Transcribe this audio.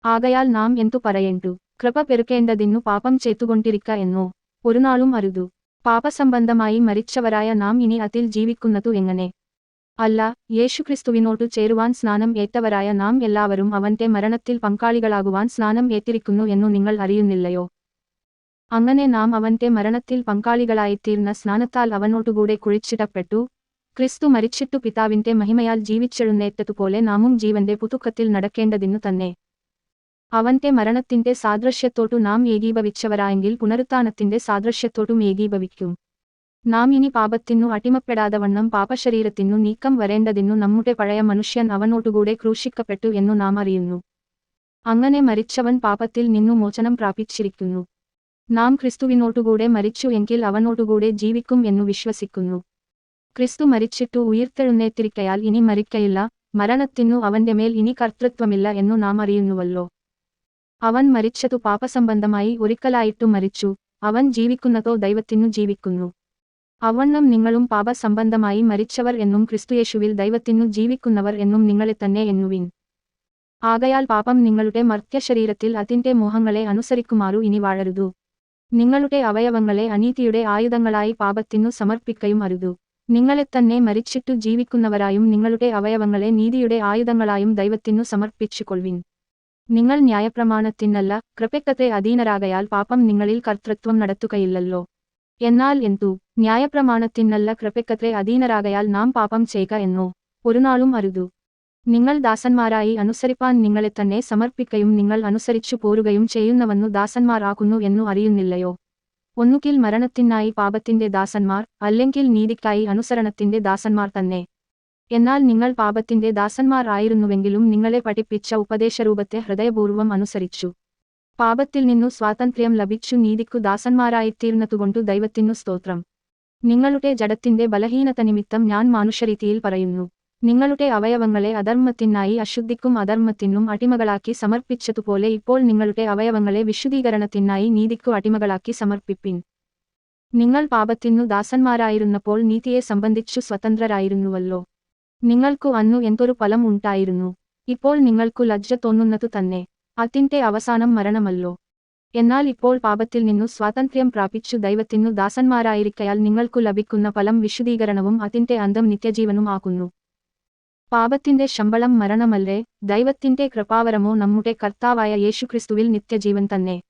ആകയാൽ നാം എന്തു പറയേണ്ടു? കൃപ പെരുക്കേണ്ടതിന്നു പാപം ചെയ്തുകൊണ്ടിരിക്ക എന്നോ? ഒരുനാളും അരുതു. പാപസംബന്ധമായി മരിച്ചവരായ നാം ഇനി അതിൽ ജീവിക്കുന്നതു എങ്ങനെ? അല്ല, യേശുക്രിസ്തുവിനോടു ചേരുവാൻ സ്നാനം ഏറ്റവരായ നാം എല്ലാവരും അവന്റെ മരണത്തിൽ പങ്കാളികളാകുവാൻ സ്നാനം ഏറ്റിരിക്കുന്നു എന്നു നിങ്ങൾ അറിയുന്നില്ലയോ? അങ്ങനെ നാം അവന്റെ മരണത്തിൽ പങ്കാളികളായിത്തീർന്ന സ്നാനത്താൽ അവനോടുകൂടെ കുഴിച്ചിടപ്പെട്ടു. ക്രിസ്തു മരിച്ചിട്ടു പിതാവിന്റെ മഹിമയാൽ ജീവിച്ചെഴുന്നേറ്റതുപോലെ നാമും ജീവന്റെ പുതുക്കത്തിൽ നടക്കേണ്ടതിനു തന്നെ. അവന്റെ മരണത്തിന്റെ സാദൃശ്യത്തോടു നാം ഏകീഭവിച്ചവരായെങ്കിൽ പുനരുത്ഥാനത്തിന്റെ സാദൃശ്യത്തോടും ഏകീഭവിക്കും. നാം ഇനി പാപത്തിനു അടിമപ്പെടാതവണ്ണം പാപശരീരത്തിനു നീക്കം വരേണ്ടതിനു നമ്മുടെ പഴയ മനുഷ്യൻ അവനോടുകൂടെ ക്രൂശിക്കപ്പെട്ടു എന്നു നാം അറിയുന്നു. അങ്ങനെ മരിച്ചവൻ പാപത്തിൽ നിന്നു മോചനം പ്രാപിച്ചിരിക്കുന്നു. നാം ക്രിസ്തുവിനോടുകൂടെ മരിച്ചു എങ്കിൽ അവനോടുകൂടെ ജീവിക്കും എന്നു വിശ്വസിക്കുന്നു. ക്രിസ്തു മരിച്ചിട്ടു ഉയിർത്തെഴുന്നേറ്റിരിക്കയാൽ ഇനി മരിക്കയില്ല, മരണത്തിനു അവന്റെ മേൽ ഇനി കർത്തൃത്വമില്ല എന്നു നാം അറിയുന്നുവല്ലോ. അവൻ മരിച്ചതു പാപസംബന്ധമായി ഒരിക്കലായിട്ടു മരിച്ചു, അവൻ ജീവിക്കുന്നതോ ദൈവത്തിനു ജീവിക്കുന്നു. അവണ്ണം നിങ്ങളും പാപസംബന്ധമായി മരിച്ചവർ എന്നും ക്രിസ്തുയേശുവിൽ ദൈവത്തിനു ജീവിക്കുന്നവർ എന്നും നിങ്ങളെ തന്നെ എണ്ണുവിൻ. ആകയാൽ പാപം നിങ്ങളുടെ മർത്യശരീരത്തിൽ അതിന്റെ മോഹങ്ങളെ അനുസരിക്കുമാറു ഇനി വാഴരുതു. നിങ്ങളുടെ അവയവങ്ങളെ അനീതിയുടെ ആയുധങ്ങളായി പാപത്തിനു സമർപ്പിക്കയും അരുതു. നിങ്ങളെത്തന്നെ മരിച്ചിട്ടു ജീവിക്കുന്നവരായും നിങ്ങളുടെ അവയവങ്ങളെ നീതിയുടെ ആയുധങ്ങളായും ദൈവത്തിനു സമർപ്പിച്ചുകൊള്ളുവിൻ. നിങ്ങൾ ന്യായപ്രമാണത്തിനല്ല, കൃപയ്ക്കത്രേ അധീനരാകയാൽ പാപം നിങ്ങളിൽ കർത്തൃത്വം നടത്തുകയില്ലല്ലോ. എന്നാൽ എന്തു? ന്യായപ്രമാണത്തിനല്ല, കൃപയ്ക്കത്രേ അധീനരാകയാൽ നാം പാപം ചെയ്യുക എന്നോ? ഒരുനാളും അരുതു. നിങ്ങൾ ദാസന്മാരായി അനുസരിപ്പാൻ നിങ്ങളെത്തന്നെ സമർപ്പിക്കയും നിങ്ങൾ അനുസരിച്ചു പോരുകയും ചെയ്യുന്നവന്നു ദാസന്മാർ ആകുന്നു എന്നു അറിയുന്നില്ലയോ? ഒന്നുകിൽ മരണത്തിനായി പാപത്തിന്റെ ദാസന്മാർ, അല്ലെങ്കിൽ നീതിക്കായി അനുസരണത്തിന്റെ ദാസന്മാർ തന്നെ. എന്നാൽ നിങ്ങൾ പാപത്തിന്റെ ദാസന്മാർ ആയിരുന്നുവെങ്കിലും നിങ്ങളെ പഠിപ്പിച്ച ഉപദേശരൂപത്തെ ഹൃദയപൂർവ്വം അനുസരിച്ചു. പാപത്തിൽ നിന്നു സ്വാതന്ത്ര്യം ലഭിച്ചു നീതിക്കു ദാസന്മാരായിത്തീർന്നതുകൊണ്ടു ദൈവത്തിനു സ്തോത്രം. നിങ്ങളുടെ ജഡത്തിന്റെ ബലഹീനത നിമിത്തം ഞാൻ മാനുഷരീതിയിൽ പറയുന്നു. നിങ്ങളുടെ അവയവങ്ങളെ അധർമ്മത്തിനായി അശുദ്ധിക്കും അധർമ്മത്തിനും അടിമകളാക്കി സമർപ്പിച്ചതുപോലെ ഇപ്പോൾ നിങ്ങളുടെ അവയവങ്ങളെ വിശുദ്ധീകരണത്തിനായി നീതിക്കു അടിമകളാക്കി സമർപ്പിപ്പിൻ. നിങ്ങൾ പാപത്തിനു ദാസന്മാരായിരുന്നപ്പോൾ നീതിയെ സംബന്ധിച്ചു സ്വതന്ത്രരായിരുന്നുവല്ലോ. നിങ്ങൾക്കു അന്നു എന്തൊരു ഫലം ഉണ്ടായിരുന്നു? ഇപ്പോൾ നിങ്ങൾക്കു ലജ്ജ തോന്നുന്നതു തന്നെ. അതിന്റെ അവസാനം മരണമല്ലോ. എന്നാൽ ഇപ്പോൾ പാപത്തിൽ നിന്നു സ്വാതന്ത്ര്യം പ്രാപിച്ചു ദൈവത്തിനു ദാസന്മാരായിരിക്കയാൽ നിങ്ങൾക്കു ലഭിക്കുന്ന ഫലം വിശുദ്ധീകരണവും അതിന്റെ അന്തം നിത്യജീവനും ആകുന്നു. പാപത്തിന്റെ ശമ്പളം മരണമല്ലേ, ദൈവത്തിന്റെ കൃപാവരമോ നമ്മുടെ കർത്താവായ യേശുക്രിസ്തുവിൽ നിത്യജീവൻ തന്നെ.